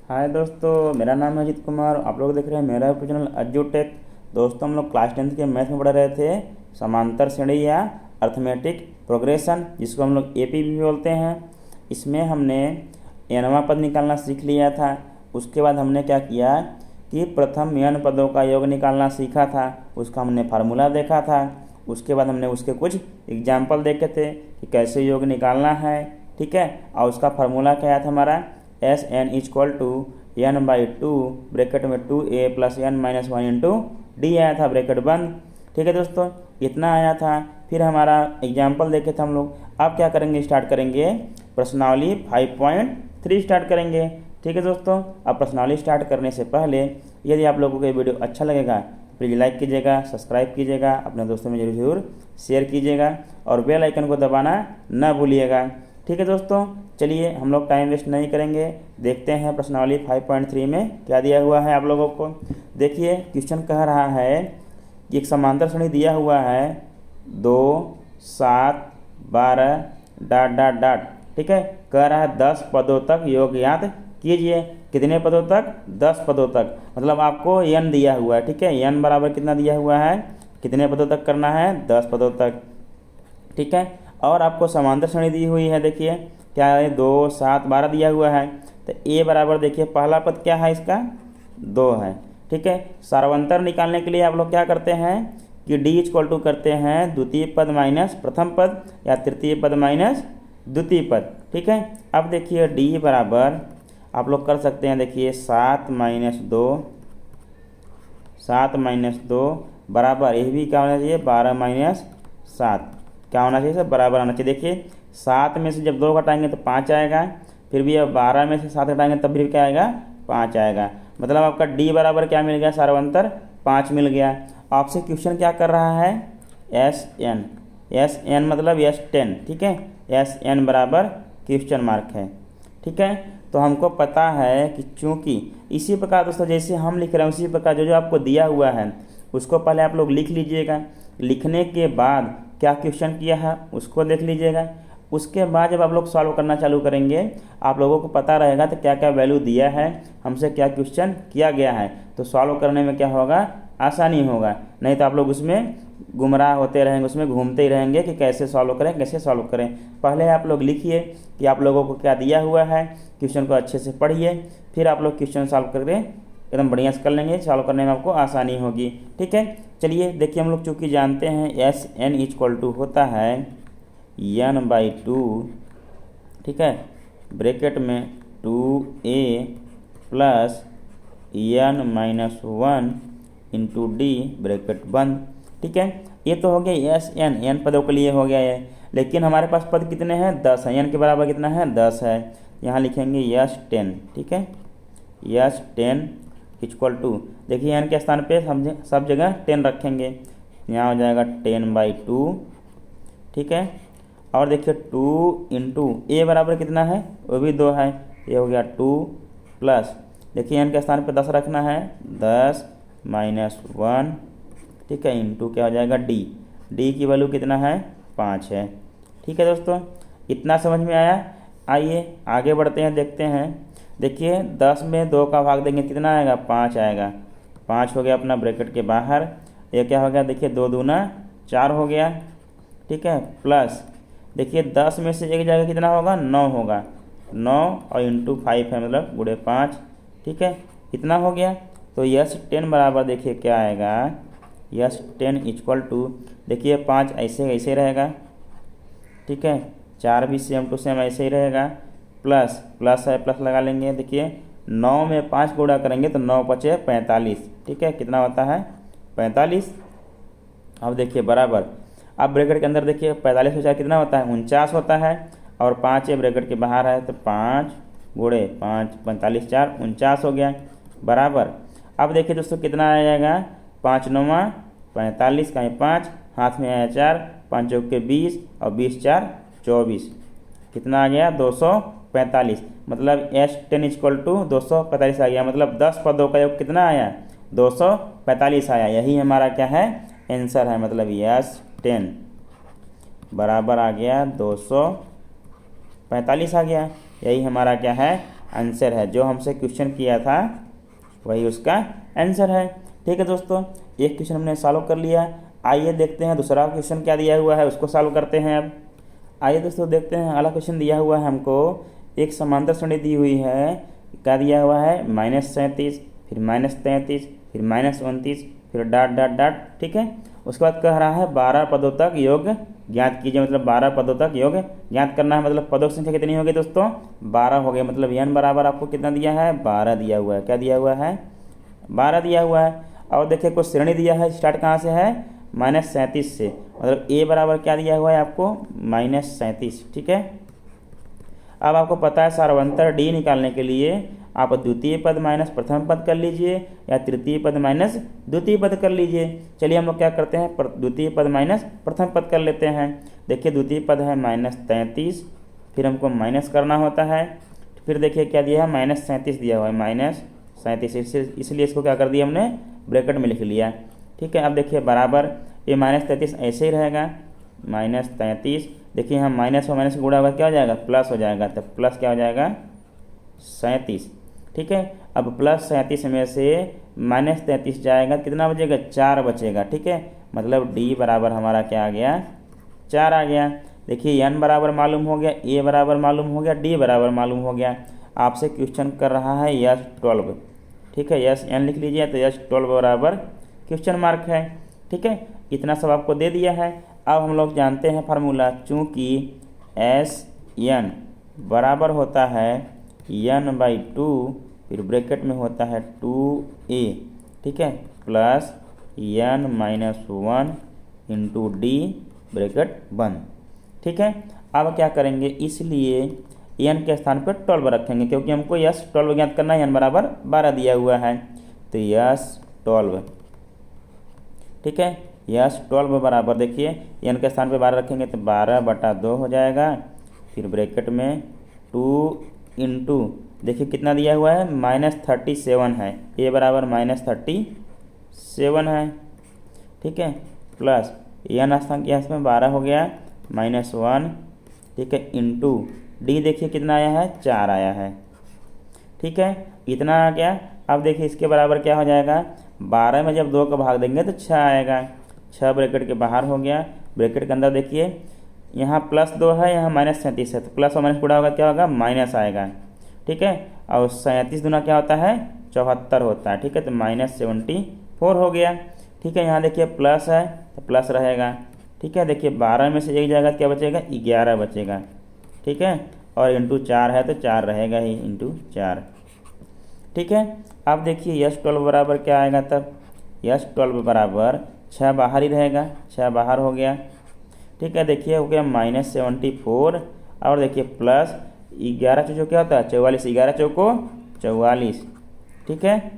हाय दोस्तों, मेरा नाम है अजीत कुमार। आप लोग देख रहे हैं मेरा यूट्यूब चैनल अज्जूटेक। दोस्तों, हम लोग क्लास 10th के मैथ में पढ़ रहे थे समांतर श्रेणी या अर्थमेटिक प्रोग्रेशन, जिसको हम लोग एपी भी बोलते हैं। इसमें हमने nवां पद निकालना सीख लिया था। उसके बाद हमने क्या किया कि प्रथम n पदों का योग निकालना सीखा था। उसका हमने फार्मूला देखा था। उसके बाद हमने उसके कुछ एग्जाम्पल देखे थे कि कैसे योग निकालना है। ठीक है, और उसका फार्मूला क्या आया था हमारा S N equal to N by two bracket में 2a plus N minus 1 into D आया था, ब्रैकेट बंद। ठीक है दोस्तों, इतना आया था। फिर हमारा एग्जाम्पल देखे थे हम लोग। अब क्या करेंगे, स्टार्ट करेंगे प्रश्नावली 5.3 स्टार्ट करेंगे। ठीक है दोस्तों, अब प्रश्नावली स्टार्ट करने से पहले यदि आप लोगों को ये वीडियो अच्छा लगेगा तो प्लीज़ लाइक कीजिएगा, सब्सक्राइब कीजिएगा, अपने दोस्तों में जरूर शेयर कीजिएगा और बेल आइकन को दबाना न भूलिएगा। ठीक है दोस्तों, चलिए हम लोग टाइम वेस्ट नहीं करेंगे, देखते हैं प्रश्नावली 5.3 में क्या दिया हुआ है आप लोगों को। देखिए, क्वेश्चन कह रहा है कि एक समांतर श्रेणी दिया हुआ है 2, 7, 12 डॉट डॉट डॉट। ठीक है, कह रहा है 10 पदों तक योग ज्ञात कीजिए। कितने पदों तक? 10 पदों तक। मतलब आपको n दिया हुआ है। ठीक है, n बराबर कितना दिया हुआ है, कितने पदों तक करना है, 10 पदों तक। ठीक है, और आपको समांतर श्रेणी दी हुई है। देखिए क्या है, 2, 7, 12 दिया हुआ है। तो a बराबर देखिए पहला पद क्या है इसका, 2 है। ठीक है, सार्वंतर निकालने के लिए आप लोग क्या करते हैं कि d इक्वल टू करते हैं द्वितीय पद माइनस प्रथम पद या तृतीय पद माइनस द्वितीय पद। ठीक है, अब देखिए d बराबर आप लोग कर सकते हैं, देखिए 7 माइनस 2, 7 माइनस 2 बराबर ये भी क्या होना चाहिए, 12 माइनस 7 क्या होना चाहिए, सब बराबर आना चाहिए। देखिए 7 में से जब 2 घटाएंगे तो 5 आएगा, फिर भी अब 12 में से 7 घटाएंगे तब भी क्या आएगा, 5 आएगा। मतलब आपका d बराबर क्या मिल गया, सार्वंतर 5 मिल गया। आपसे क्वेश्चन क्या कर रहा है, एस एन मतलब S10। ठीक है, SN बराबर क्वेश्चन मार्क है। ठीक है, तो हमको पता है कि चूंकि इसी प्रकार दोस्तों जैसे हम लिख रहे हैं उसी प्रकार जो जो आपको दिया हुआ है उसको पहले आप लोग लिख लीजिएगा। लिखने के बाद क्या क्वेश्चन किया है उसको देख लीजिएगा। उसके बाद जब आप लोग सॉल्व करना चालू करेंगे आप लोगों को पता रहेगा तो क्या क्या वैल्यू दिया है, हमसे क्या क्वेश्चन किया गया है, तो सॉल्व करने में क्या होगा, आसानी होगा। नहीं तो आप लोग उसमें गुमराह होते रहेंगे, उसमें घूमते ही रहेंगे कि कैसे सॉल्व करें कैसे सॉल्व करें। पहले आप लोग लिखिए कि आप लोगों को क्या दिया हुआ है, क्वेश्चन को अच्छे से पढ़िए, फिर आप लोग क्वेश्चन सॉल्व करके एकदम बढ़िया से कर लेंगे, सॉल्व करने में आपको आसानी होगी। ठीक है, चलिए देखिए हम लोग चूँकि जानते हैं एस एन इक्वल टू होता है n बाई 2। ठीक है, ब्रैकेट में 2a plus n minus 1 into D bracket बंद। ठीक है, ये तो हो गया एस एन पदों के लिए हो गया है। लेकिन हमारे पास पद कितने हैं, 10 है। n के बराबर कितना है, 10 है। यहाँ लिखेंगे S10। ठीक है, S10 इक्वल टू, देखिए n के स्थान पे सब जगह 10 रखेंगे। यहाँ हो जाएगा 10 बाई 2। ठीक है, और देखिए 2 इंटू ए बराबर कितना है, वो भी 2 है, ये हो गया 2 प्लस, देखिए n के स्थान पे 10 रखना है, 10 माइनस 1। ठीक है, इंटू क्या हो जाएगा डी की वैल्यू कितना है, 5 है। ठीक है दोस्तों, इतना समझ में आया। आइए आगे बढ़ते हैं, देखते हैं। देखिए 10 में 2 का भाग देंगे कितना आएगा, 5 आएगा। 5 हो गया अपना ब्रैकेट के बाहर। ये क्या हो गया, देखिए 2 दूना 4 हो गया। ठीक है, प्लस देखिए 10 में से एक जगह कितना होगा, 9 होगा। 9 और इंटू 5 है, मतलब गुणे 5। ठीक है, इतना हो गया। तो S10 बराबर देखिए क्या आएगा, S10 इक्वल टू, देखिए 5 ऐसे ऐसे रहेगा। ठीक है, 4 भी सेम टू सेम ऐसे ही रहेगा। प्लस प्लस है, प्लस लगा लेंगे। देखिए 9 में 5 गुणा करेंगे तो 9 बचे 45। ठीक है, कितना होता है, 45। अब देखिए बराबर, अब ब्रैकेट के अंदर देखिए 45 से 4 कितना होता है, 49 होता है। और 5 ब्रैकेट के बाहर है तो 5 गुणे 5, 45 4 49 हो गया, बराबर। अब देखिए दोस्तों कितना आ जाएगा, 5 9 45 का 5 हाथ में आया 4, 5 चौके 20 और 20 4 24, कितना आ गया, 245। मतलब S10 इक्वल टू 245 आ गया। मतलब 10 पदों का योग कितना आया, 245 आया। यही हमारा क्या है, आंसर है। मतलब S10 बराबर आ गया 245 आ गया। यही हमारा क्या है, आंसर है। जो हमसे क्वेश्चन किया था वही उसका आंसर है। ठीक है दोस्तों, एक क्वेश्चन हमने सॉल्व कर लिया। आइए देखते हैं दूसरा क्वेश्चन क्या दिया हुआ है, उसको सॉल्व करते हैं। अब आइए दोस्तों देखते हैं, अगला क्वेश्चन दिया हुआ है हमको, एक समांतर श्रेणी दी हुई है। क्या दिया हुआ है, -37, फिर -33, फिर -29, फिर डॉट डॉट डॉट। ठीक है, उसके बाद कह रहा है 12 पदों तक योग ज्ञात कीजिए। मतलब 12 पदों तक योग ज्ञात करना है। मतलब पदों की संख्या कितनी होगी दोस्तों, 12 हो गए। मतलब n बराबर आपको कितना दिया है, 12 दिया हुआ है। क्या दिया हुआ है, 12 दिया हुआ है। और देखिए कुछ श्रेणी दिया है, स्टार्ट कहाँ से है, -37 से। मतलब a बराबर क्या दिया हुआ है आपको, -37। ठीक है, अब आपको पता है सार्वंतर d निकालने के लिए आप द्वितीय पद माइनस प्रथम पद कर लीजिए या तृतीय पद माइनस द्वितीय पद कर लीजिए। चलिए हम लोग क्या करते हैं, द्वितीय पद माइनस प्रथम पद कर लेते हैं। देखिए द्वितीय पद है -33, फिर हमको माइनस करना होता है। फिर देखिए क्या दिया है, -37 दिया हुआ है, -37, इसलिए इसको क्या कर दिया हमने, ब्रैकेट में लिख लिया। ठीक है, अब देखिए बराबर ये -33 ऐसे ही रहेगा, -33। देखिए यहाँ माइनस और माइनस का गुणा होगा क्या हो जाएगा, प्लस हो जाएगा। तब प्लस क्या हो जाएगा, 37। ठीक है, अब +37 में से -33 जाएगा, कितना बचेगा, 4 बचेगा। ठीक है, मतलब d बराबर हमारा क्या आ गया, 4 आ गया। देखिए n बराबर मालूम हो गया, a बराबर मालूम हो गया, d बराबर मालूम हो गया। आपसे क्वेश्चन कर रहा है यस 12। ठीक है, यस n लिख लीजिए, तो यस 12 बराबर क्वेश्चन मार्क है। ठीक है, इतना सब आपको दे दिया है। अब हम लोग जानते हैं फार्मूला, चूँकि SN बराबर होता है n/2, फिर ब्रैकेट में होता है 2a। ठीक है, plus n-1 into d bracket बंद। ठीक है, अब क्या करेंगे, इसलिए n के स्थान पर 12 रखेंगे, क्योंकि हमको यस 12 ज्ञात करना है, n बराबर 12 दिया हुआ है। तो यस 12, ठीक है, यस 12 बराबर, देखिए n के स्थान पे 12 रखेंगे तो 12/2 हो जाएगा। फिर ब्रैकेट में 2 इंटू, देखिए कितना दिया हुआ है, -37 है, a बराबर -37 है। ठीक है, प्लस n स्थान के इसमें 12 हो गया, -1। ठीक है, इंटू d देखिए कितना आया है, 4 आया है। ठीक है, इतना आ गया। अब देखिए इसके बराबर क्या हो जाएगा, 12 में जब 2 का भाग देंगे तो 6 आएगा। 6 ब्रैकेट के बाहर हो गया। ब्रैकेट के अंदर देखिए यहाँ +2 है, यहाँ -37 है, तो प्लस और माइनस गुणा होगा क्या होगा, माइनस आएगा। ठीक है, और 37 गुना क्या होता है, 74 होता है। ठीक है, तो -74 हो गया। ठीक है, यहाँ देखिए प्लस है तो प्लस रहेगा। ठीक है, देखिए 12 में से 1 जाएगा क्या बचेगा, 11 बचेगा। ठीक है, और इंटू 4 है तो 4 रहेगा ही, इंटू 4। ठीक है, अब देखिए यस 12 बराबर क्या आएगा, तब यस 12 बराबर 6 बाहर ही रहेगा, 6 बाहर हो गया। ठीक है, देखिए हो गया -74, और देखिए प्लस 11 चौको क्या होता है, 44, 11 चौको 44। ठीक है,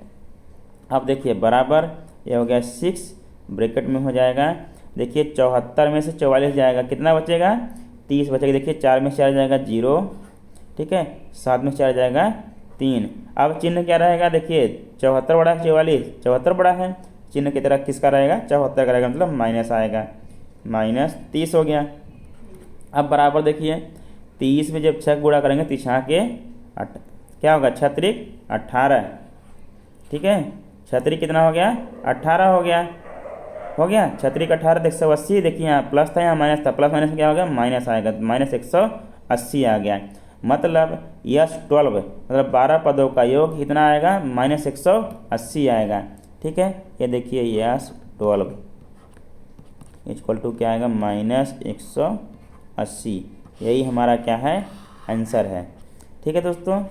अब देखिए बराबर ये हो गया 6, ब्रैकेट में हो जाएगा। देखिए 74 में से 44 जाएगा, कितना बचेगा, 30 बचेगा। देखिए 4 में 4 जाएगा 0। ठीक है, 7 में 4 जाएगा 3। अब चिन्ह क्या रहेगा, देखिए 74 बड़ा है 44, 74 बड़ा है, चिन्ह की तरह किसका रहेगा, 74 का रहेगा, मतलब माइनस आएगा, -30 हो गया। अब बराबर देखिए 30 में जब 6 गुणा करेंगे तो 6 के 8 क्या होगा, 6 × 18। ठीक है, 6 कितना हो गया, 18 हो गया, 6 × 18 तो 180। देखिए यहाँ प्लस था, यहाँ माइनस था, प्लस माइनस में क्या हो गया, माइनस आएगा, -180 आ गया। मतलब यस 12 मतलब 12 पदों का योग कितना आएगा, -180 आएगा। ठीक है, ये देखिए यस 12 = क्या आएगा, -180। यही हमारा क्या है, आंसर है। ठीक है दोस्तों,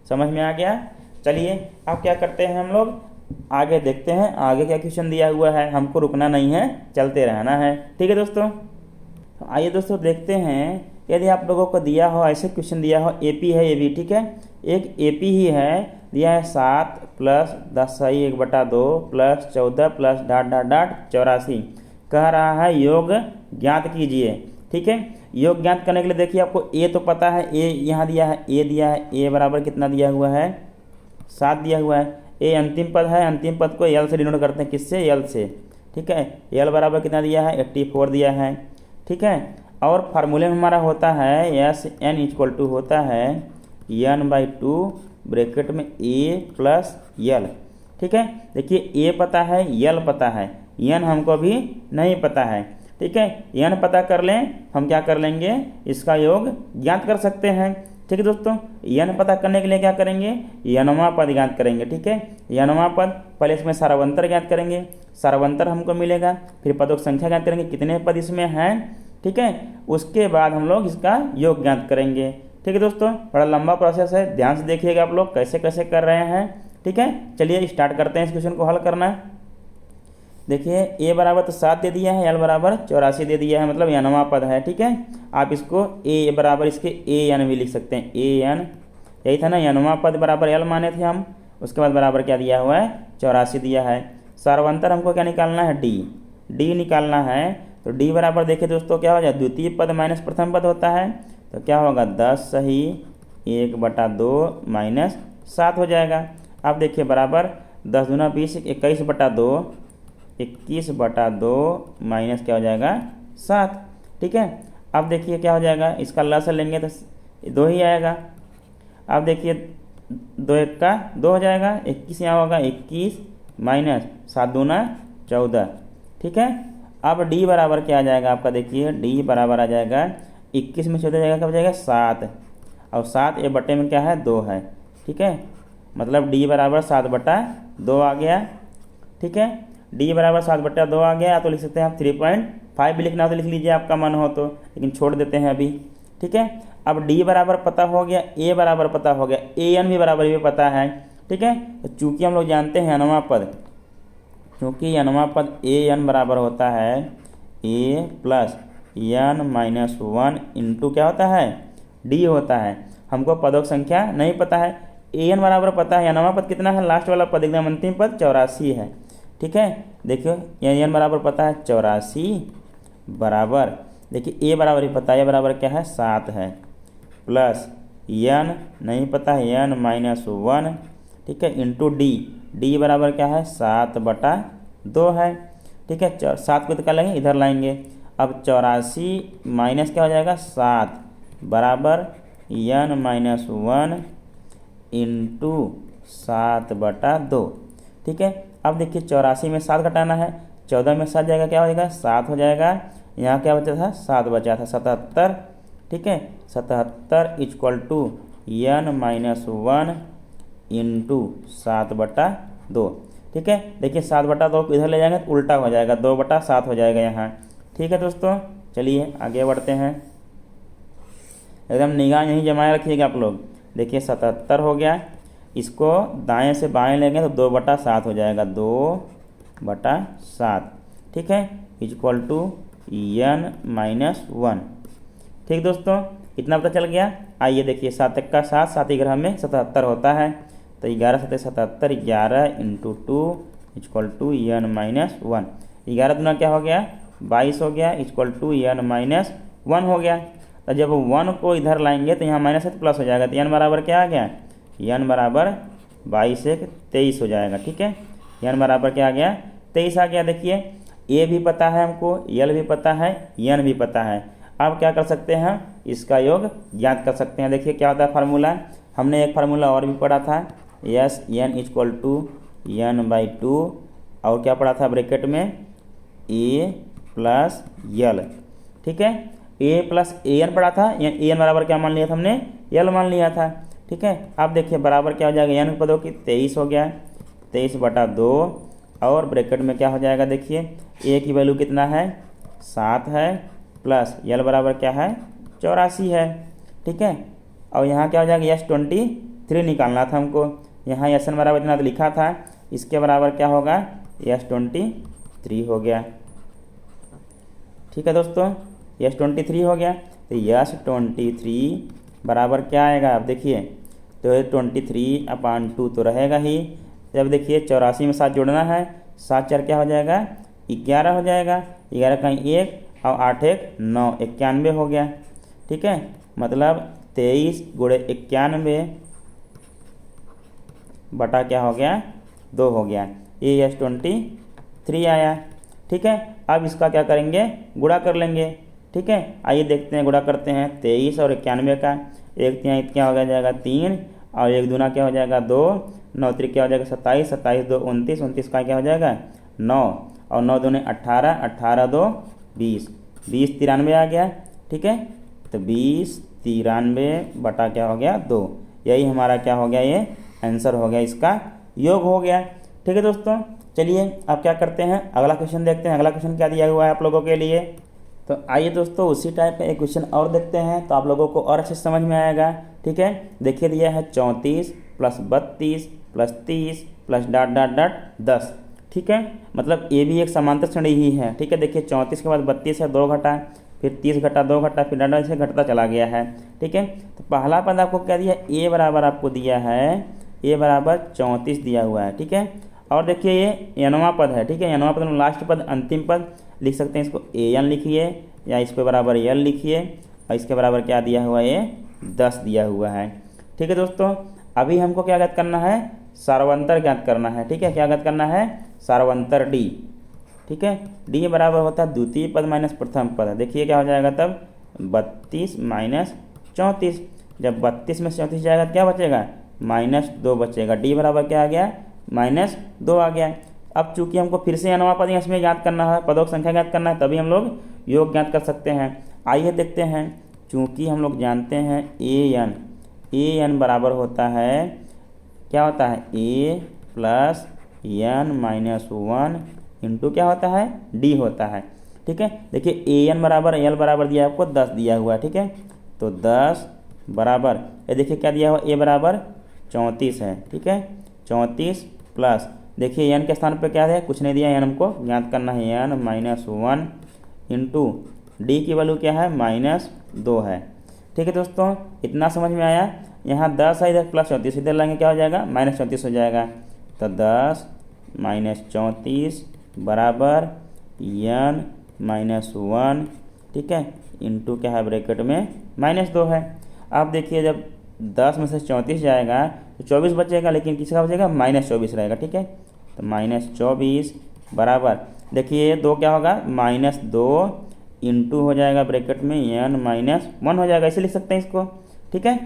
समझ में आ गया। चलिए अब क्या करते हैं, हम लोग आगे देखते हैं, आगे क्या क्वेश्चन दिया हुआ है। हमको रुकना नहीं है, चलते रहना है। ठीक है दोस्तों, आइए दोस्तों देखते हैं। यदि आप लोगों को दिया हो ऐसे क्वेश्चन दिया हो, AP है ये भी, ठीक है, एक AP ही है, दिया है 7 + 10(1/2) + 14 + ... 84। कह रहा है योग ज्ञात कीजिए। ठीक है, योग ज्ञात करने के लिए देखिए आपको A तो पता है, A यहाँ दिया है, A दिया है, A बराबर कितना दिया हुआ है, 7 दिया हुआ है। A अंतिम पद है, अंतिम पद को L से डिनोट करते हैं, किससे, L से। ठीक है, L बराबर कितना दिया है, 84 दिया है। ठीक है, और फार्मूले में हमारा होता है SN = होता है n/2 ब्रैकेट में a प्लस यल। ठीक है, देखिए a पता है, यल पता है, n हमको अभी नहीं पता है। ठीक है, n पता कर लें, हम क्या कर लेंगे, इसका योग ज्ञात कर सकते हैं। ठीक है दोस्तों, n पता करने के लिए क्या करेंगे, nवां पद ज्ञात करेंगे। ठीक है, nवां पद, पहले इसमें सारावंतर ज्ञात करेंगे, सारावंतर हमको मिलेगा, फिर पदों की संख्या ज्ञात करेंगे कितने पद इसमें हैं। ठीक है, उसके बाद हम लोग इसका योग ज्ञात करेंगे। ठीक है दोस्तों, बड़ा लंबा प्रोसेस है, ध्यान से देखिएगा आप लोग कैसे कैसे कर रहे हैं। ठीक है, चलिए स्टार्ट करते हैं इस क्वेश्चन को हल करना। देखिए a बराबर तो 7 दे दिया है, l बराबर 84 दे दिया है, मतलब nवां पद है। ठीक है, आप इसको a बराबर इसके an भी लिख सकते हैं, an, यही था ना, nवां पद बराबर l माने थे हम, उसके बाद बराबर क्या दिया हुआ है, 84 दिया है। सारावंतर हमको क्या निकालना है, d निकालना है। तो d बराबर देखिए दोस्तों क्या हो जाए, द्वितीय पद माइनस प्रथम पद होता है, तो क्या होगा 10 सही 1/2 माइनस 7 हो जाएगा। अब देखिए बराबर 10 दूना 20, 21/2, 21/2 माइनस क्या हो जाएगा 7। ठीक है, अब देखिए क्या हो जाएगा, इसका लसागु लेंगे तो 2 ही आएगा। अब देखिए 2 1 का 2 हो जाएगा, 21 यहाँ होगा, 21 माइनस 7 दूना 14। ठीक है, अब d बराबर क्या आ जाएगा आपका, देखिए d बराबर आ जाएगा 21 में 14 जाएगा, कब जाएगा 7, और 7 ये बटे में क्या है 2 है। ठीक है, मतलब d बराबर 7/2 आ गया। ठीक है, d बराबर 7/2 आ गया, तो लिख सकते हैं आप 3.5 भी लिखना हो तो लिख लीजिए आपका मन हो तो, लेकिन छोड़ देते हैं अभी। ठीक है, अब d बराबर पता हो गया, a बराबर पता हो गया, an भी बराबर भी पता है। ठीक है, तो चूंकि हम लोग जानते हैं nवां पद, क्योंकि nवां पद an बराबर होता है a प्लस n-1 इंटू क्या होता है, d होता है। हमको पदों की संख्या नहीं पता है, an बराबर पता है, nवां पद कितना है, लास्ट वाला पद एकदम अंतिम पद 84 है। ठीक है, देखियो n बराबर पता है 84 बराबर, देखिए a बराबर ही पता है, a बराबर क्या है 7 है, प्लस n नहीं पता है n-1। ठीक है, इंटू d बराबर क्या है 7/2 है। ठीक है, 7 को निकालेंगे, इधर लाएंगे, अब 84 माइनस क्या हो जाएगा 7 बराबर n-1 इंटू 7/2। ठीक है, अब देखिए 84 में 7 घटाना है, 14 में 7 जाएगा, क्या हो जाएगा 7 हो जाएगा, यहाँ क्या बचा था 7 बचा था, 77। ठीक है, 77 इक्वल टू n-1 इंटू 7/2। ठीक है, देखिए 7/2 को इधर ले जाएंगे तो उल्टा हो जाएगा, 2/7 हो जाएगा यहाँ। ठीक है दोस्तों, चलिए आगे बढ़ते हैं, एकदम निगाह यहीं जमाए रखिएगा आप लोग। देखिए 77 हो गया, इसको दाएं से बाएं लेंगे तो 2/7 हो जाएगा, 2/7। ठीक है, इक्वल टू n-1। ठीक दोस्तों, इतना पता चल गया। आइए देखिए 7 1 का 7, 7 ग्रह में 77 होता है, तो 11 7 77, 11 इंटू 2 इक्वल टू n-1। 11 दूना क्या हो गया 22 हो गया, इक्वल टू n-1 हो गया। तो जब 1 को इधर लाएंगे तो यहाँ माइनस है तो प्लस हो जाएगा, तो n बराबर क्या आ गया, n बराबर 22 1 23 हो जाएगा। ठीक है, n बराबर क्या आ गया 23 आ गया। देखिए a भी पता है हमको, l भी पता है, n भी पता है। अब क्या कर सकते हैं, इसका योग ज्ञात कर सकते हैं। देखिए क्या होता है फार्मूला, हमने एक फार्मूला और भी पढ़ा था, yes n equal to n/2, और क्या पढ़ा था ब्रैकेट में a प्लस l। ठीक है, a प्लस an पढ़ा था, an बराबर क्या मान लिया था हमने, l मान लिया था। ठीक है, अब देखिए बराबर क्या हो जाएगा, n पदों की 23 हो गया, 23/2, और ब्रैकेट में क्या हो जाएगा, देखिए a की वैल्यू कितना है 7 है, प्लस l बराबर क्या है 84 है। ठीक है, और यहाँ क्या हो जाएगा s23 निकालना था हमको, यहाँ sn बराबर इतना तो लिखा था, इसके बराबर क्या होगा s23 हो गया। ठीक है दोस्तों, s23 हो गया, तो s23 बराबर क्या आएगा, आप देखिए तो 23/2 तो रहेगा ही। जब देखिए 84 में 7 जोड़ना है, 7 4 क्या हो जाएगा 11 हो जाएगा, 11 कहीं 1 और 8 1 9, 91 हो गया। ठीक है, मतलब 23 गुणे 91 बटा क्या हो गया 2 हो गया, ये s23 आया। ठीक है, अब इसका क्या करेंगे, गुणा कर लेंगे। ठीक है, आइए देखते हैं गुणा करते हैं 23 और 91 का। एक तिहाई क्या हो जाएगा 3 और एक दूना क्या हो जाएगा 2, 9 त्रिक क्या हो जाएगा 27, 27 2 29, 29 का क्या हो जाएगा 9 और 9 दूने 18, 18 2 20, 20 93 आ गया। ठीक है, तो 20 93 बटा क्या हो गया 2, यही हमारा क्या हो गया, ये आंसर हो गया, इसका योग हो गया। ठीक है दोस्तों, चलिए अब क्या करते हैं, अगला क्वेश्चन देखते हैं। अगला क्वेश्चन क्या दिया हुआ है आप लोगों के लिए। तो आइए दोस्तों उसी टाइप का एक क्वेश्चन और देखते हैं, तो आप लोगों को और अच्छे समझ में आएगा। ठीक है, देखिए दिया है 34 plus 32 plus 30 plus dot dot dot 10। ठीक है, मतलब ये भी एक समांतर श्रेणी ही है। ठीक है, देखिए 34 के बाद 32 है 2 घटा, फिर 30 घटा 2 घटा, फिर डॉट डॉट से घटता चला गया है। ठीक है, तो पहला पद आपको क्या दिया, ए बराबर आपको दिया है, ए बराबर 34 दिया हुआ है। ठीक है, और देखिए ये nवां पद है। ठीक है, nवां पद में लास्ट पद अंतिम पद लिख सकते हैं, इसको an लिखिए या इसके बराबर l लिखिए और इसके बराबर क्या दिया हुआ है, ये 10 दिया हुआ है। ठीक है दोस्तों, अभी हमको क्या ज्ञात करना है, सार्वंतर ज्ञात करना है। ठीक है, क्या ज्ञात करना है, सार्वंतर डी। ठीक है, डी बराबर होता है द्वितीय पद माइनस प्रथम पद। देखिए क्या हो जाएगा तब 32 माइनस 34, जब 32 में 34 जाएगा क्या बचेगा, -2 बचेगा। डी बराबर क्या आ गया, -2 आ गया। अब चूंकि हमको फिर से nवां पद इसमें ज्ञात करना है, पदों की संख्या ज्ञात करना है, तभी हम लोग योग ज्ञात कर सकते हैं। आइए देखते हैं, चूंकि हम लोग जानते हैं an बराबर होता है, क्या होता है, a plus n minus 1 into क्या होता है, d होता है। ठीक है, देखिए an बराबर l बराबर दिया आपको 10 दिया हुआ है। ठीक है, तो 10 बराबर ये देखिए क्या दिया हुआ, a बराबर 34 है। ठीक है, 34 प्लस देखिए n के स्थान पर क्या है, कुछ नहीं दिया, n हमको ज्ञात करना है, n माइनस 1 इंटू डी की वैल्यू क्या है, -2 है। ठीक है दोस्तों, इतना समझ में आया। यहाँ 10 है, इधर प्लस 34 इधर लाएंगे क्या हो जाएगा, -34 हो जाएगा। तो 10 माइनस 34 बराबर n माइनस 1, ठीक है, इंटू क्या है ब्रैकेट में -2 है। अब देखिए जब 10 में से 34 जाएगा तो 24 बचेगा, लेकिन किसका बचेगा, -24 रहेगा। ठीक है, तो -24 बराबर देखिए 2 क्या होगा, -2 इंटू हो जाएगा ब्रैकेट में n माइनस 1 हो जाएगा, ऐसे लिख सकते हैं इसको। ठीक है,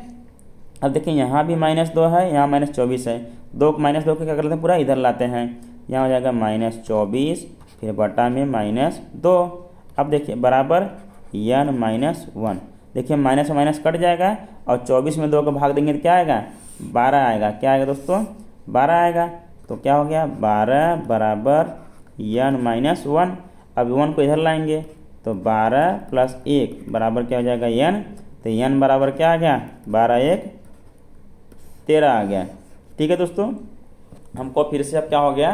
अब देखिए यहाँ भी -2 है, यहाँ -24 है, -2 को क्या करते हैं, पूरा इधर लाते हैं, यहाँ हो जाएगा -24 फिर बटा में -2। अब देखिए बराबर n माइनस 1, देखिए माइनस से माइनस कट जाएगा और 24 में 2 को भाग देंगे तो क्या आएगा, 12 आएगा। क्या आएगा दोस्तों, 12 आएगा। तो क्या हो गया, 12 बराबर n माइनस 1। अब 1 को इधर लाएंगे तो 12 प्लस 1 बराबर क्या हो जाएगा n, तो n बराबर क्या आ गया, 12 1 13 आ गया। ठीक है दोस्तों, हमको फिर से अब क्या हो गया,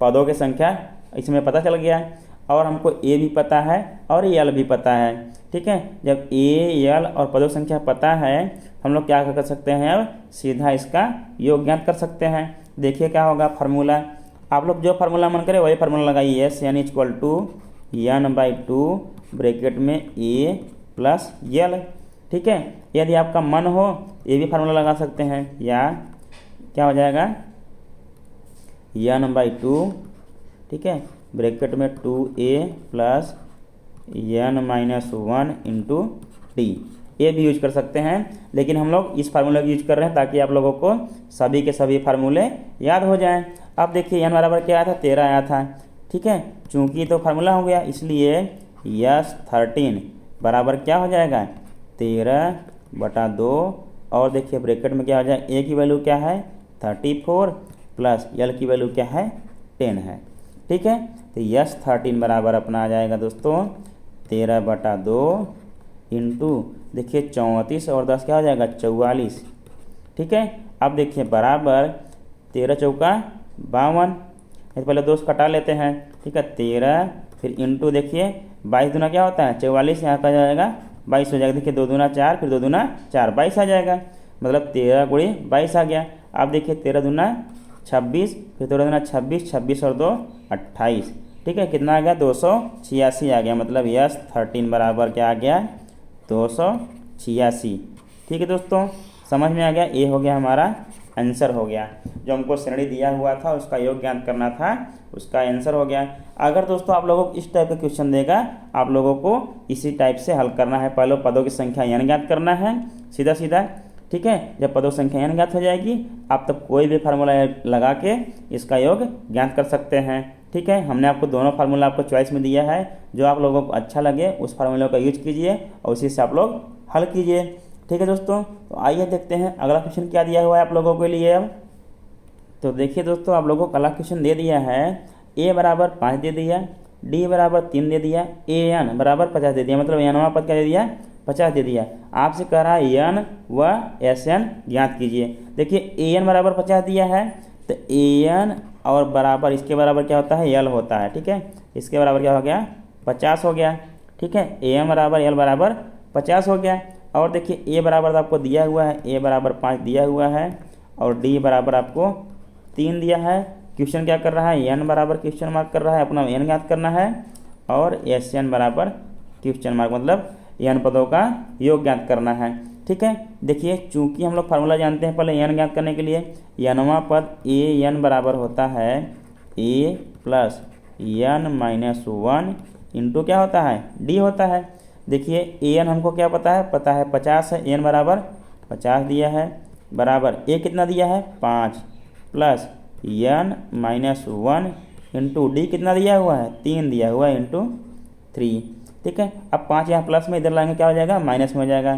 पदों की संख्या इसमें पता चल गया और हमको a भी पता है और l भी पता है। ठीक है, जब a l और पदों की संख्या पता है, हम लोग क्या कर सकते हैं, अब सीधा इसका योग ज्ञात कर सकते हैं। देखिए क्या होगा फार्मूला, आप लोग जो फार्मूला मन करे वही फार्मूला लगाइए, n equal to n/2 bracket में a प्लस l। ठीक है, यदि आपका मन हो ये भी फार्मूला लगा सकते हैं, या क्या हो जाएगा n/2, ठीक है, ब्रैकेट में 2a plus n minus 1 into D, ये भी यूज कर सकते हैं। लेकिन हम लोग इस फार्मूले को यूज कर रहे हैं ताकि आप लोगों को सभी के सभी फार्मूले याद हो जाएं। अब देखिए n बराबर क्या आया था, 13 आया था। ठीक है, चूंकि तो फार्मूला हो गया इसलिए यस 13 बराबर क्या हो जाएगा, 13/2 और देखिए ब्रैकेट में क्या हो जाएगा, a की वैल्यू क्या है 34 प्लस l की वैल्यू क्या है 10 है। ठीक है, तो यस 13 बराबर अपना आ जाएगा दोस्तों 13/2 इंटू देखिए 34 और 10 क्या हो जाएगा 44। ठीक है, अब देखिए बराबर 13 चौका 52, पहले 2 कटा लेते हैं। ठीक है, 13 फिर इंटू देखिए 22 दूना क्या होता है 44, यहाँ पर जाएगा 22 हो जाएगा। देखिए 2 दूना 4 फिर 2 दूना 4 22 आ जाएगा, मतलब 13 गुणे 22 आ गया। अब देखिए 13 दूना 26 फिर 13 दूना 26, 26 और 2 28। ठीक है, कितना आ गया 286 आ गया, मतलब यस 13 बराबर क्या आ गया 286। ठीक है दोस्तों, समझ में आ गया, ये हो गया हमारा आंसर हो गया। जो हमको श्रेणी दिया हुआ था उसका योग ज्ञात करना था, उसका आंसर हो गया। अगर दोस्तों आप लोगों को इस टाइप का क्वेश्चन देगा, आप लोगों को इसी टाइप से हल करना है। पहले पदों की संख्या n ज्ञात करना है, सीधा सीधा। ठीक है, जब पदों संख्या n ज्ञात हो जाएगी आप तब कोई भी फार्मूला लगा के इसका योग ज्ञात कर सकते हैं। ठीक है, हमने आपको दोनों फार्मूला आपको चॉइस में दिया है, जो आप लोगों को अच्छा लगे उस फार्मूला का यूज कीजिए और उसी से आप लोग हल कीजिए। ठीक है दोस्तों, तो आइए देखते हैं अगला क्वेश्चन क्या दिया हुआ है आप लोगों के लिए। अब तो देखिए दोस्तों, आप लोगों को अगला क्वेश्चन दे दिया है a बराबर 5 दे दिया, d बराबर 3 दे दिया, an बराबर 50 दे दिया, मतलब nवां पद क्या दे दिया 50 दे दिया। आपसे कह रहा है n व sn ज्ञात कीजिए। देखिए an बराबर 50 दिया है तो an और बराबर इसके बराबर क्या होता है l होता है। ठीक है, इसके बराबर क्या हो गया 50 हो गया। ठीक है, an बराबर l बराबर 50 हो गया। और देखिए a बराबर आपको दिया हुआ है, a बराबर 5 दिया हुआ है और d बराबर आपको 3 दिया है। क्वेश्चन क्या कर रहा है n बराबर क्वेश्चन मार्क कर रहा है, अपना n ज्ञात करना है और sn बराबर क्वेश्चन मार्क मतलब n पदों का योग ज्ञात करना है। ठीक है, देखिए चूंकि हम लोग फार्मूला जानते हैं पहले n ज्ञात करने के लिए, nवां पद an बराबर होता है a plus n minus 1 into क्या होता है d होता है। देखिए an हमको क्या पता है 50 है, n बराबर 50 दिया है बराबर a कितना दिया है 5 plus n minus 1 into D कितना दिया हुआ है 3 दिया हुआ है इंटू 3। ठीक है, अब 5 यहाँ प्लस में इधर लाएंगे क्या हो जाएगा माइनस में हो जाएगा,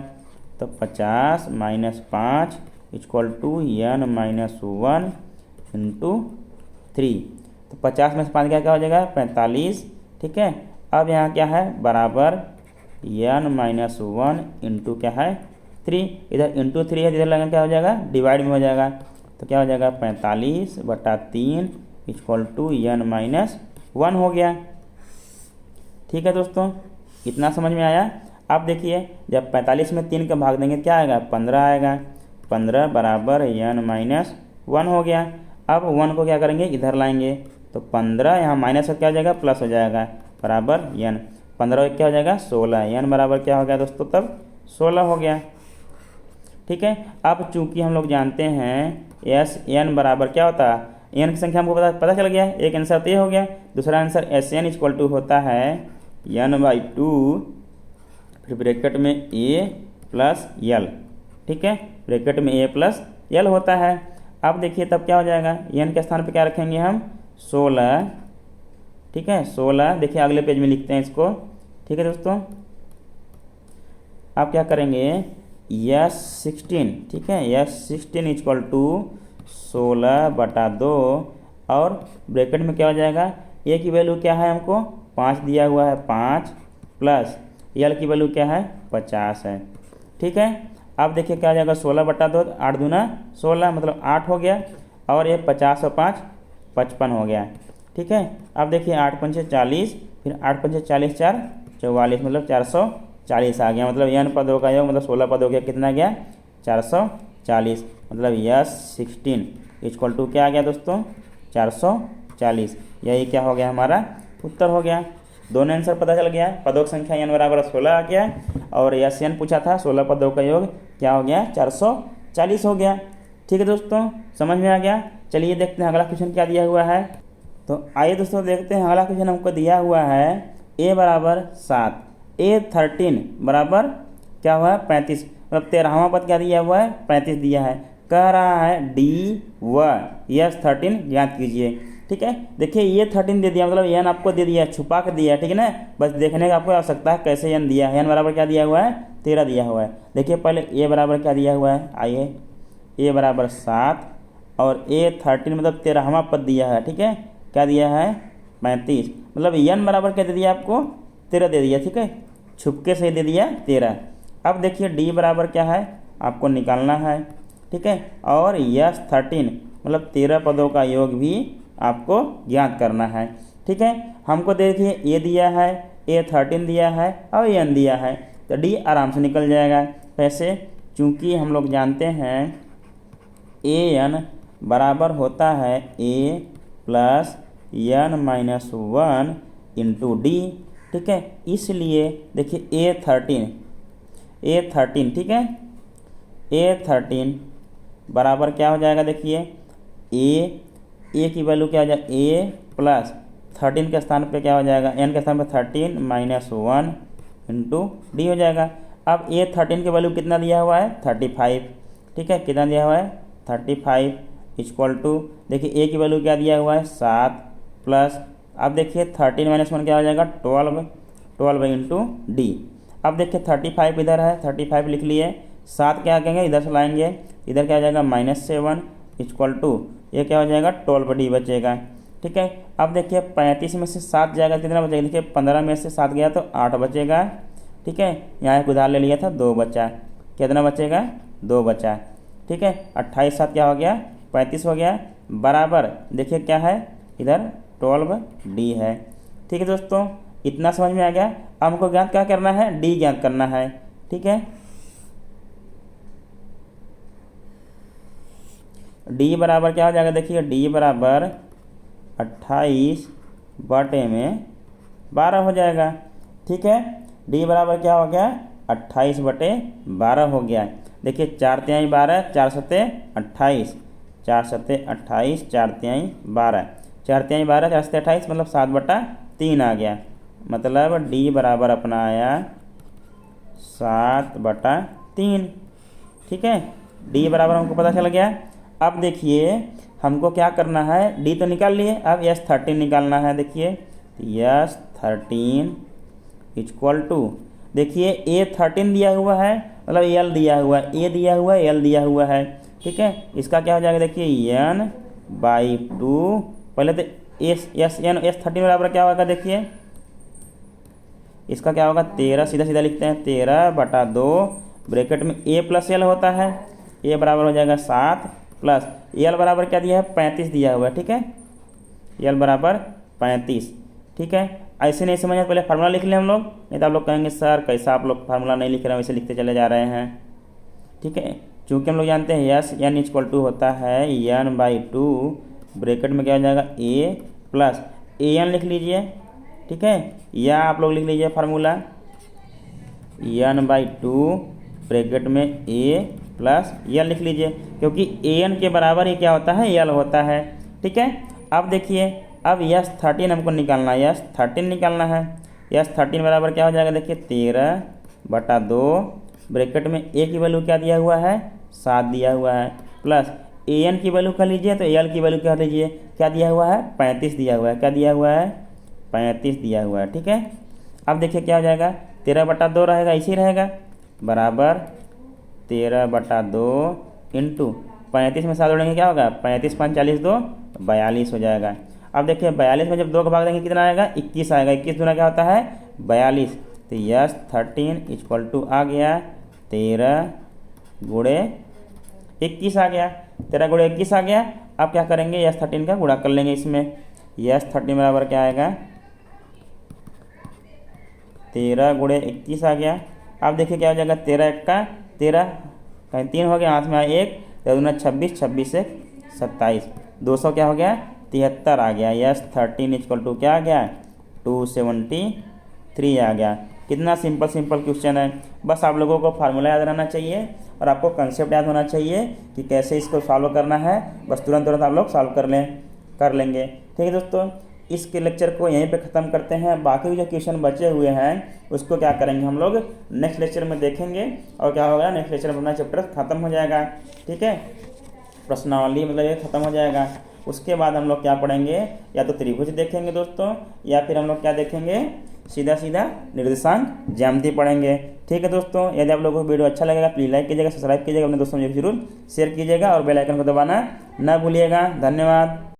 तो 50 minus 5 equal to n minus 1 into 3। तो 50 में से 5 क्या हो जाएगा 45। ठीक है, अब यहाँ क्या है बराबर n माइनस 1 इंटू क्या है 3, इधर इंटू 3 है, इधर लगेगा क्या हो जाएगा डिवाइड में हो जाएगा, तो क्या हो जाएगा 45/3 इक्वल टू n माइनस 1 हो गया। ठीक है दोस्तों, इतना समझ में आया। अब देखिए जब 45 में 3 का भाग देंगे क्या आएगा 15 आएगा, 15 बराबर n माइनस 1 हो गया। अब 1 को क्या करेंगे इधर लाएंगे, तो 15 यहाँ माइनस हो क्या हो जाएगा प्लस हो जाएगा बराबर n, 15 क्या हो जाएगा 16, n बराबर क्या हो गया दोस्तों तब 16 हो गया। ठीक है, अब चूंकि हम लोग जानते हैं n बराबर क्या होता है, n की संख्या हमको पता चल गया, एक आंसर तो ये हो गया, दूसरा आंसर sn इक्वल टू होता है n/2 फिर ब्रैकेट में a प्लस l। ठीक है, ब्रैकेट में a प्लस l होता है। अब देखिए तब क्या हो जाएगा n के स्थान पे क्या रखेंगे हम 16। ठीक है, 16 देखिए अगले पेज में लिखते हैं इसको। ठीक है दोस्तों, आप क्या करेंगे s16। ठीक है, s16 इक्वल टू 16/2 और ब्रैकेट में क्या हो जाएगा a की वैल्यू क्या है हमको 5 दिया हुआ है 5 प्लस l की वैल्यू क्या है 50 है। ठीक है, अब देखिए क्या हो जाएगा 16/2, 8 दूना 16 मतलब 8 हो गया और ये 50 और 5 55 हो गया। ठीक है, अब देखिए 8 पंचे 40 फिर 8 पंचे 40 4 44 मतलब 440 आ गया, मतलब n पदों का योग मतलब 16 पदों का कितना गया 440, मतलब s16 इक्वल टू क्या आ गया दोस्तों 440। यही क्या हो गया हमारा उत्तर हो गया। दोनों आंसर पता चल गया, पदों की संख्या n बराबर 16 आ गया और sn पूछा था 16 पदों का योग क्या हो गया 440 हो गया। ठीक है दोस्तों, समझ में आ गया। चलिए देखते हैं अगला क्वेश्चन क्या दिया हुआ है। तो आइए दोस्तों देखते हैं अगला क्वेश्चन हमको दिया हुआ है a बराबर 7, a13 बराबर क्या हुआ है 35, मतलब 13वां पद क्या दिया हुआ है 35 दिया है। कह रहा है d व s13 ज्ञात कीजिए। ठीक है, देखिए ये 13 दे दिया मतलब n आपको दे दिया छुपा कर दिया। ठीक है ना, बस देखने का आपको आवश्यकता है कैसे n दिया है। n बराबर क्या दिया हुआ है 13 दिया हुआ है। देखिए पहले a बराबर क्या दिया हुआ है, आइए a बराबर 7 और a13 मतलब 13वां पद दिया है। ठीक है, क्या दिया है 35, मतलब n बराबर क्या दे दिया आपको 13 दे दिया। ठीक है, छुपके से दे दिया 13। अब देखिए d बराबर क्या है आपको निकालना है। ठीक है, और s13 मतलब 13 पदों का योग भी आपको ज्ञात करना है। ठीक है, हमको देखिए a दिया है, a13 दिया है और n दिया है, तो d आराम से निकल जाएगा। कैसे, चूंकि हम लोग जानते हैं an बराबर होता है a plus n minus 1 into D. ठीक है, इसलिए देखिए a13 ठीक है, a13 बराबर क्या हो जाएगा, देखिए a की वैल्यू क्या हो जाएगा a प्लस 13 के स्थान पे क्या हो जाएगा n के स्थान पे 13 माइनस 1 इंटू डी हो जाएगा। अब ए 13 की वैल्यू कितना दिया हुआ है 35, ठीक है, कितना दिया हुआ है 35 इक्वल टू, देखिए ए की वैल्यू क्या दिया हुआ है 7 प्लस, अब देखिए 13 माइनस 1 क्या हो जाएगा 12 इंटू डी। अब देखिए 35 इधर है, 35 लिख लिए, 7 क्या कहेंगे इधर से लाएंगे, इधर क्या हो जाएगा -7 इक्वल टू, ये क्या हो जाएगा 12 डी बचेगा, ठीक है। अब देखिए 35 में से 7 जाएगा कितना बचेगा, देखिए 15 में से 7 गया तो 8 बचेगा, ठीक है। यहाँ एक उधार ले लिया था 2 बचा, कितना बचेगा 2 बचा, ठीक है। 28 7 क्या हो गया 35 हो गया, बराबर देखिए क्या है इधर 12 डी है, ठीक है दोस्तों। इतना समझ में आ गया। अब हमको ज्ञात क्या करना है, डी ज्ञात करना है, ठीक है। डी बराबर क्या हो जाएगा, देखिए डी बराबर 28 बटे में 12 हो जाएगा, ठीक है। डी बराबर क्या हो गया 28 बटे 12 हो गया। देखिए 4 तिहाई 12, 4 सत्ते 28, 4 सत्ते 28, 4 तिहाई 12, 4 तिहाई 12, 4 सत्ते 28 मतलब 7/3 आ गया। मतलब डी बराबर अपना आया 7/3, ठीक है। डी बराबर हमको पता चल गया। अब देखिए हमको क्या करना है, डी तो निकाल लिए, अब S13 निकालना है। देखिए S13 इक्वल टू, देखिए A13 दिया हुआ है, मतलब L दिया हुआ है, A दिया हुआ है, L दिया हुआ है, ठीक है। इसका क्या हो जाएगा, देखिए N/2, पहले तो S13 बराबर क्या होगा, देखिए इसका क्या होगा 13, सीधा सीधा लिखते हैं 13/2, ब्रैकेट में A प्लस L होता है, A बराबर हो जाएगा 7 प्लस L बराबर क्या दिया है 35 दिया हुआ है, ठीक है। L बराबर 35, ठीक है। ऐसे नहीं समझ, पहले फार्मूला लिख लें हम लोग, नहीं तो आप लोग कहेंगे सर कैसा आप लोग फार्मूला नहीं लिख रहे हैं, वैसे लिखते चले जा रहे हैं, ठीक है। चूँकि हम लोग जानते हैं N इक्वल टू होता है N/2, ब्रैकेट में क्या हो जाएगा A प्लस AN लिख लीजिए, ठीक है, या आप लोग लिख लीजिए फार्मूला N/2 ब्रैकेट में A प्लस L लिख लीजिए, क्योंकि AN के बराबर ही क्या होता है L होता है, ठीक है। अब देखिए अब S13 हमको निकालना है, S13 निकालना है। S13 बराबर क्या हो जाएगा, देखिए 13/2, ब्रैकेट में A की वैल्यू क्या दिया हुआ है 7 दिया हुआ है, प्लस AN की वैल्यू कर लीजिए, तो L की वैल्यू क्या लीजिए, क्या दिया हुआ है 35 दिया हुआ है, क्या दिया हुआ है 35 दिया हुआ है, ठीक है। अब देखिए क्या हो जाएगा 13/2 रहेगा, इसी रहेगा, बराबर 13/2 इंटू 35 में 7 जोड़ेंगे क्या होगा 35 5 40 2 42 हो जाएगा। अब देखिए 42 में जब 2 का भाग देंगे कितना आएगा 21 आएगा, 21 दूना क्या होता है 42, तो S13 इक्वल टू आ गया 13 गुणे 21 आ गया, 13 गुणे 21 आ गया। अब क्या करेंगे S13 का गुणा कर लेंगे इसमें, S13 बराबर क्या आएगा 13 गुणे 21 आ गया। अब देखिए क्या हो जाएगा 13 1 का 13, कहीं 3 हो गया, हाथ में आया 1, 13 26, 26 1 27, 200 क्या हो गया 73 आ गया। S13 इक्वल टू क्या आ गया 273 आ गया। कितना सिंपल क्वेश्चन है, बस आप लोगों को फार्मूला याद रहना चाहिए और आपको कंसेप्ट याद होना चाहिए कि कैसे इसको सॉल्व करना है, बस तुरंत आप लोग सॉल्व कर लेंगे, ठीक है दोस्तों। इसके लेक्चर को यहीं पे ख़त्म करते हैं। बाकी जो क्वेश्चन बचे हुए हैं उसको क्या करेंगे हम लोग नेक्स्ट लेक्चर में देखेंगे, और क्या होगा नेक्स्ट लेक्चर में अपना चैप्टर ख़त्म हो जाएगा, ठीक है। प्रश्नावली मतलब ये ख़त्म हो जाएगा। उसके बाद हम लोग क्या पढ़ेंगे, या तो त्रिभुज देखेंगे दोस्तों, या फिर हम लोग क्या देखेंगे सीधा निर्देशांक ज्यामिति पढ़ेंगे, ठीक है दोस्तों। यदि आप लोगों को वीडियो अच्छा लगेगा प्लीज़ लाइक कीजिएगा, सब्सक्राइब कीजिएगा, अपने दोस्तों में जरूर शेयर कीजिएगा और बेल आइकन को दबाना ना भूलिएगा। धन्यवाद।